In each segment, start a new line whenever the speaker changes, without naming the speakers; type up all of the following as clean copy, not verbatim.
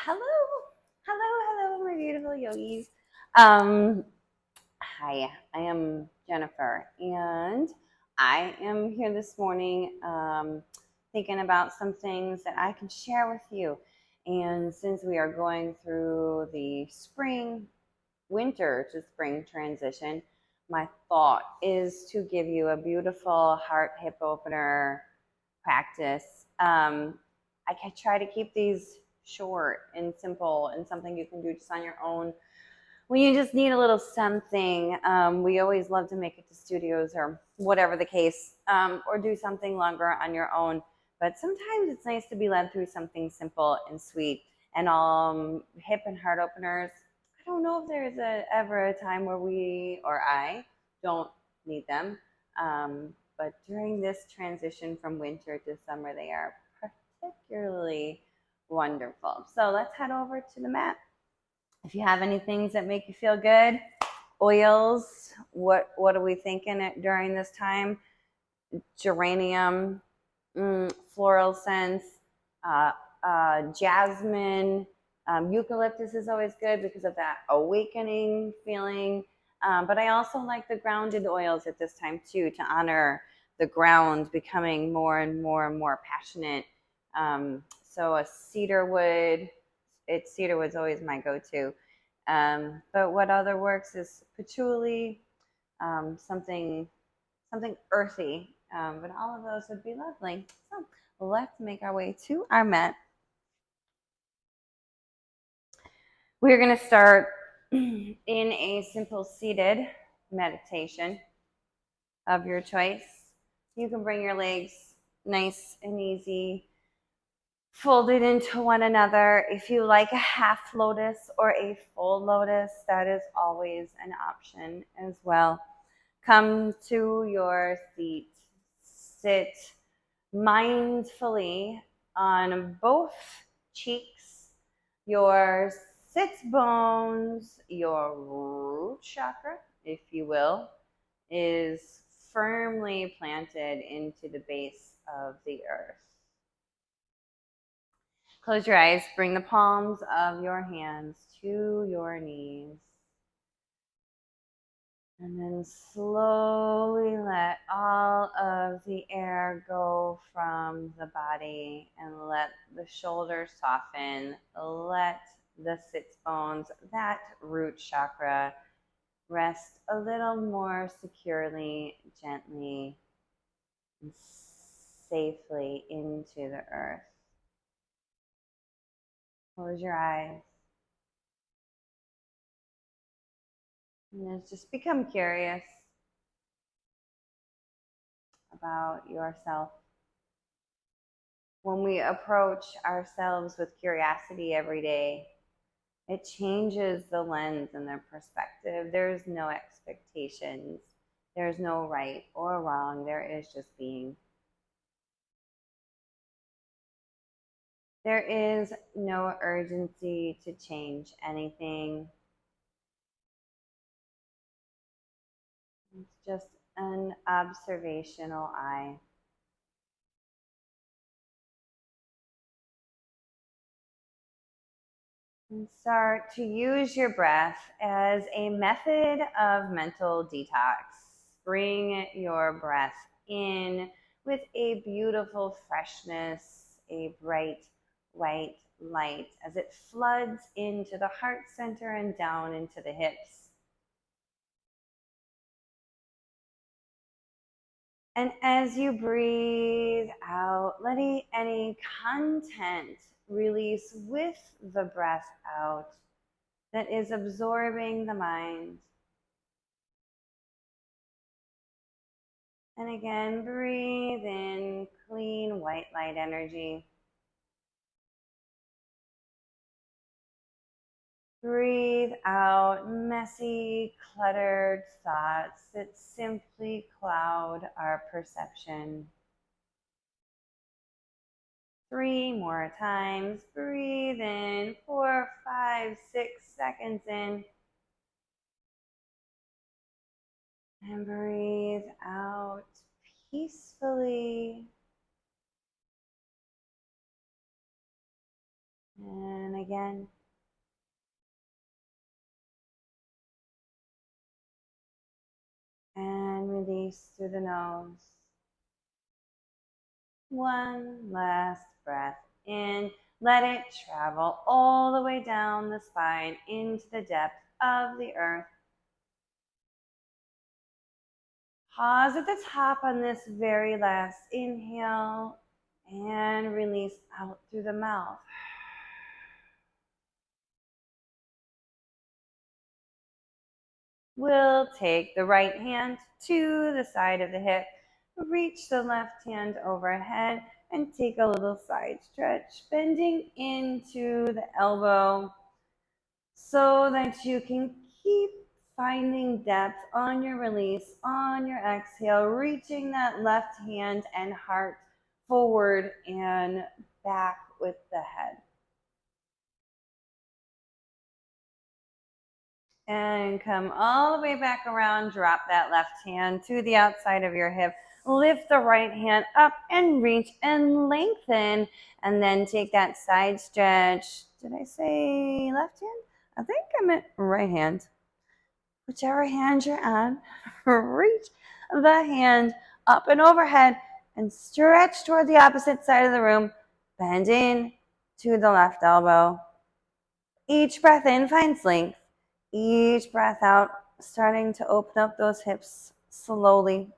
Hello, hello, my beautiful yogis. Um, Hi, I am Jennifer, and I am here this morning thinking about some things that I can share with you. And since we are going through the winter to spring transition, my thought is to give you a beautiful heart hip opener practice. I can try to keep these short and simple and something you can do just on your own when you just need a little something. We always love to make it to studios or whatever the case, or do something longer on your own. But sometimes it's nice to be led through something simple and sweet. And hip and heart openers, I don't know if there's ever a time where we or I don't need them. But during this transition from winter to summer, they are particularly wonderful. So let's head over to the mat. If you have any things that make you feel good, oils, what are we thinking during this time? Geranium, floral scents, uh, jasmine, eucalyptus is always good because of that awakening feeling. But I also like the grounded oils at this time too, to honor the ground becoming more and more and more passionate. So a cedar wood's always my go-to. But what other works is patchouli, something earthy. But all of those would be lovely. So let's make our way to our mat. We're going to start in a simple seated meditation of your choice. You can bring your legs nice and easy, folded into one another. If you like a half lotus or a full lotus, that is always an option as well. Come to your seat. Sit mindfully on both cheeks, your sits bones, your root chakra, if you will, is firmly planted into the base of the earth. Close your eyes, bring the palms of your hands to your knees. And then slowly let all of the air go from the body and let the shoulders soften. Let the sits bones, that root chakra, rest a little more securely, gently, and safely into the earth. Close your eyes. And just become curious about yourself. When we approach ourselves with curiosity every day, it changes the lens and the perspective. There's no expectations. There's no right or wrong. There is just being. There is no urgency to change anything. It's just an observational eye. And start to use your breath as a method of mental detox. Bring your breath in with a beautiful freshness, a bright white light as it floods into the heart center and down into the hips. And as you breathe out, letting any content release with the breath out that is absorbing the mind. And again, breathe in clean white light energy. Breathe out messy, cluttered thoughts that simply cloud our perception. 3 more times. Breathe in 4, 5, 6 seconds in. And breathe out peacefully. And again. And release through the nose. One last breath in. Let it travel all the way down the spine into the depth of the earth. Pause at the top on this very last inhale and release out through the mouth. We'll take the right hand to the side of the hip, reach the left hand overhead, and take a little side stretch, bending into the elbow so that you can keep finding depth on your release, on your exhale, reaching that left hand and heart forward and back with the head. And come all the way back around, drop that left hand to the outside of your hip. Lift the right hand up and reach and lengthen. And then take that side stretch. Did I say left hand? I think I meant right hand. Whichever hand you're on, reach the hand up and overhead and stretch toward the opposite side of the room. Bend in to the left elbow. Each breath in finds length. Each breath out, starting to open up those hips slowly.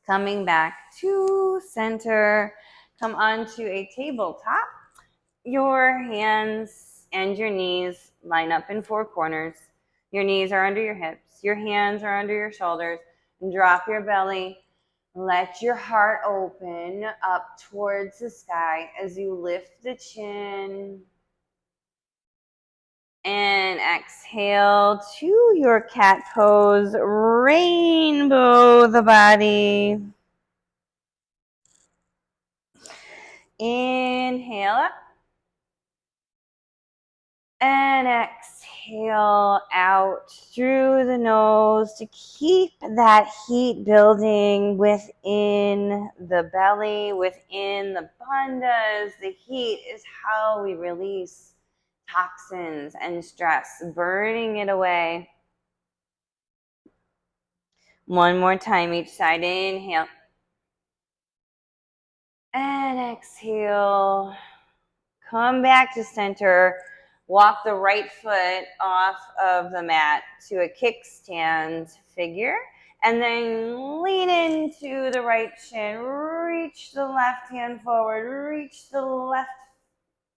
Coming back to center. Come onto a tabletop. Your hands and your knees line up in four corners. Your knees are under your hips. Your hands are under your shoulders. And drop your belly. Let your heart open up towards the sky as you lift the chin. And exhale to your cat pose. Rainbow the body. Inhale up. And exhale out through the nose to keep that heat building within the belly, within the bandhas. The heat is how we release toxins and stress, burning it away. One more time each side. Inhale. And exhale. Come back to center. Walk the right foot off of the mat to a kickstand figure. And then lean into the right shin. Reach the left hand forward. Reach the left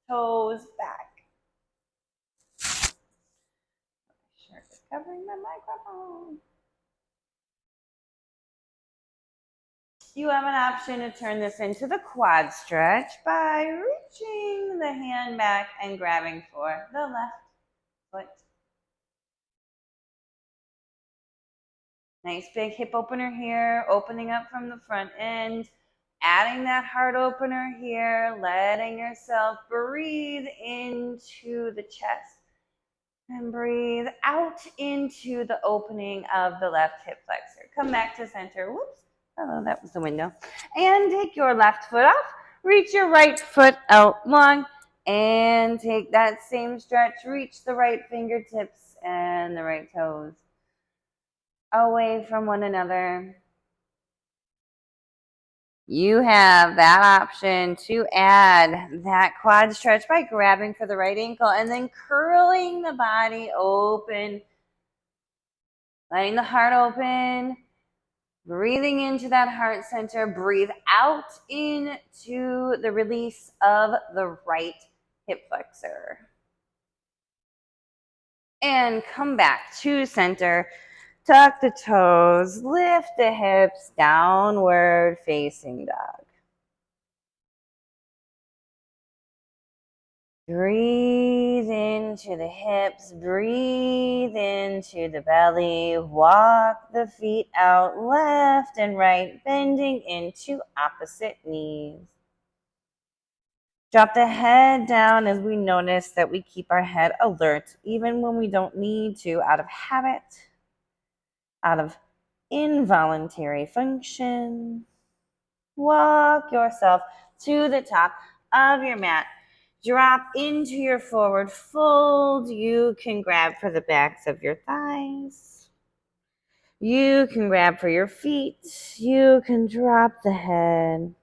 toes back. Shirt is covering my microphone. You have an option to turn this into the quad stretch by reaching the hand back and grabbing for the left foot. Nice big hip opener here, opening up from the front end, adding that heart opener here, letting yourself breathe into the chest and breathe out into the opening of the left hip flexor. Come back to center. Whoops. Oh, that was the window. And take your left foot off. Reach your right foot out long. And take that same stretch. Reach the right fingertips and the right toes away from one another. You have that option to add that quad stretch by grabbing for the right ankle and then curling the body open. Letting the heart open. Breathing into that heart center, breathe out into the release of the right hip flexor. And come back to center. Tuck the toes, lift the hips, downward facing dog. Breathe into the hips, breathe into the belly, walk the feet out left and right, bending into opposite knees. Drop the head down as we notice that we keep our head alert, even when we don't need to, out of habit, out of involuntary function. Walk yourself to the top of your mat. Drop into your forward fold. You can grab for the backs of your thighs. You can grab for your feet. You can drop the head.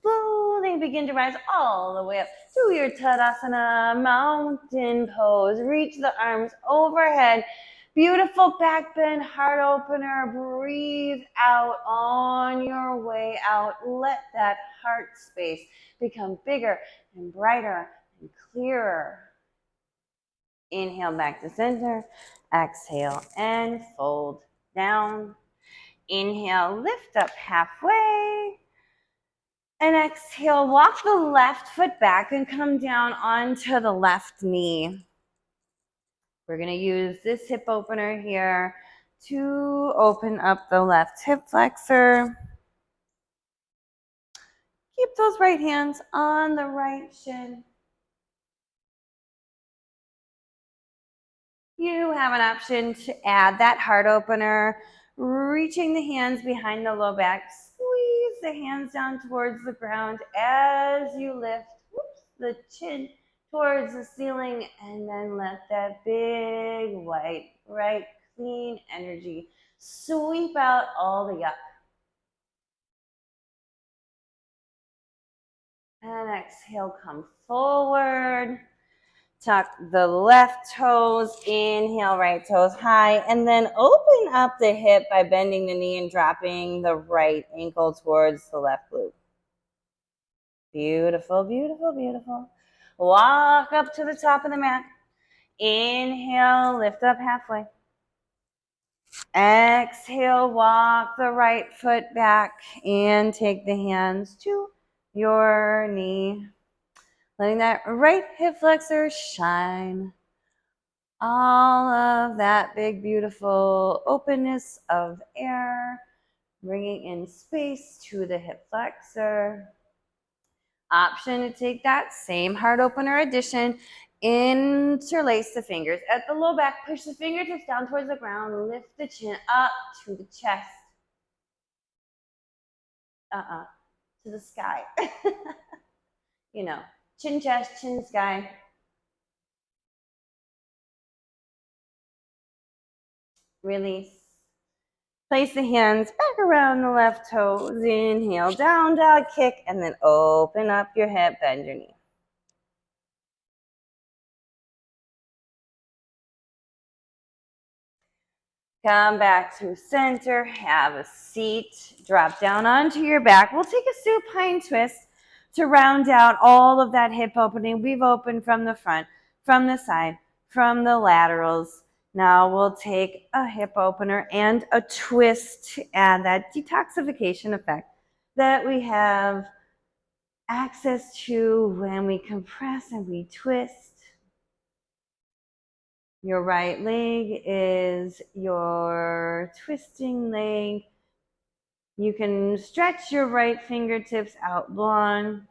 Slowly begin to rise all the way up to your Tadasana mountain pose. Reach the arms overhead. Beautiful back bend, heart opener. Breathe out on your way out. Let that heart space become bigger and brighter and clearer. Inhale back to center. Exhale and fold down. Inhale, lift up halfway. And exhale, walk the left foot back and come down onto the left knee. We're going to use this hip opener here to open up the left hip flexor. Keep those right hands on the right shin. You have an option to add that heart opener, reaching the hands behind the low back. Squeeze the hands down towards the ground as you lift the chin towards the ceiling, and then let that big white, bright, clean energy sweep out all the yuck. And exhale, come forward. Tuck the left toes, inhale, right toes high, and then open up the hip by bending the knee and dropping the right ankle towards the left glute. Beautiful, beautiful, beautiful. Walk up to the top of the mat. Inhale, lift up halfway. Exhale, walk the right foot back and take the hands to your knee. Letting that right hip flexor shine. All of that big, beautiful openness of air, bringing in space to the hip flexor. Option to take that same heart opener addition, interlace the fingers at the low back, push the fingertips down towards the ground, lift the chin up to the chest. To the sky. You know, chin, chest, chin, sky. Release. Place the hands back around the left toes. Inhale, down dog kick, and then open up your hip, bend your knee. Come back to center, have a seat, drop down onto your back. We'll take a supine twist to round out all of that hip opening. We've opened from the front, from the side, from the laterals. Now we'll take a hip opener and a twist to add that detoxification effect that we have access to when we compress and we twist. Your right leg is your twisting leg. You can stretch your right fingertips out long.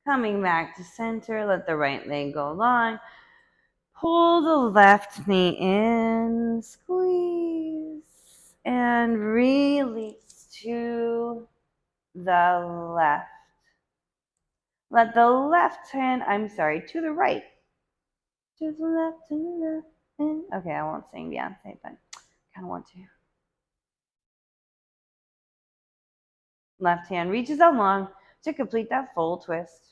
Coming back to center, let the right leg go long. Pull the left knee in, squeeze, and release to the left. Let the left hand, to the right. To the left, to the left. And, okay, I won't sing Beyonce, but kind of want to. Left hand reaches out long to complete that full twist.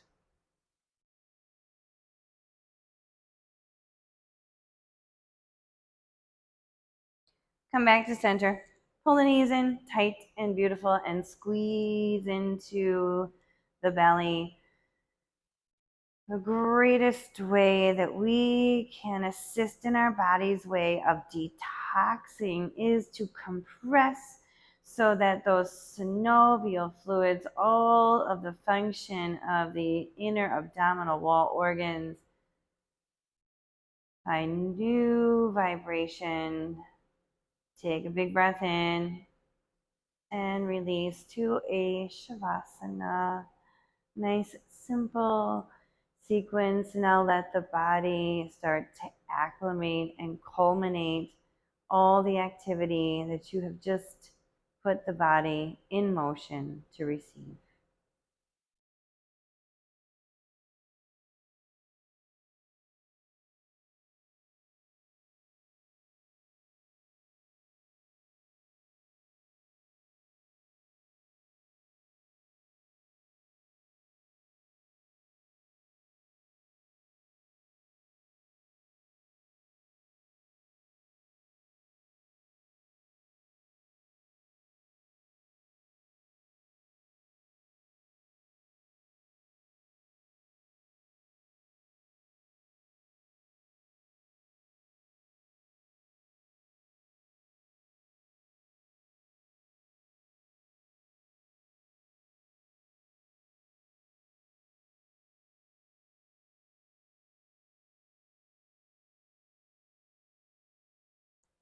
Come back to center. Pull the knees in tight and beautiful and squeeze into the belly. The greatest way that we can assist in our body's way of detoxing is to compress so that those synovial fluids, all of the function of the inner abdominal wall organs, find new vibration. Take a big breath in. and release to a Shavasana. Nice, simple sequence. Now let the body start to acclimate and culminate all the activity that you have just put the body in motion to receive.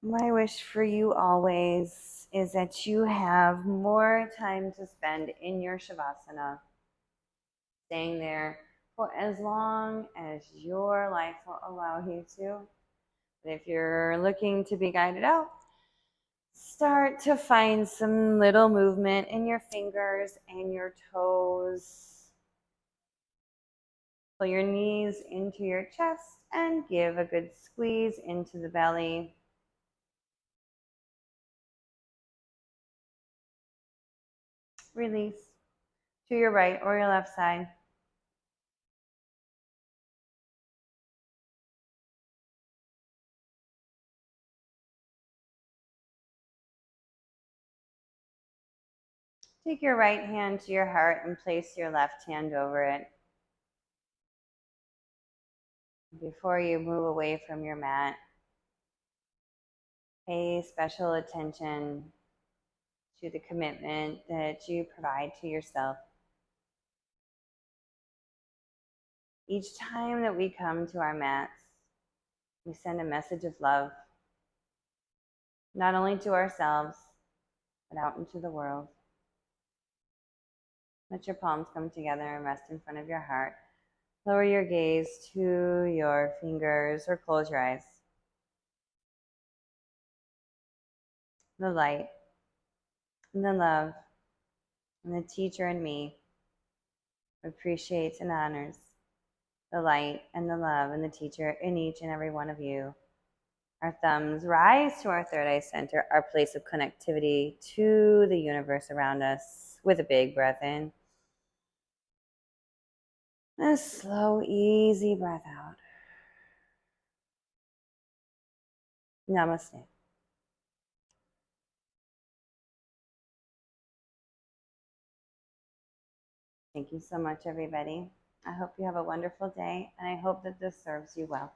My wish for you always is that you have more time to spend in your Shavasana, staying there for as long as your life will allow you to. But if you're looking to be guided out, start to find some little movement in your fingers and your toes. Pull your knees into your chest and give a good squeeze into the belly. Release to your right or your left side. Take your right hand to your heart and place your left hand over it. Before you move away from your mat, pay special attention to the commitment that you provide to yourself. Each time that we come to our mats, we send a message of love, not only to ourselves, but out into the world. Let your palms come together and rest in front of your heart. Lower your gaze to your fingers or close your eyes. The light and the love and the teacher in me appreciates and honors the light and the love and the teacher in each and every one of you. Our thumbs rise to our third eye center, our place of connectivity to the universe around us, with a big breath in. And a slow, easy breath out. Namaste. Thank you so much, everybody. I hope you have a wonderful day, and I hope that this serves you well.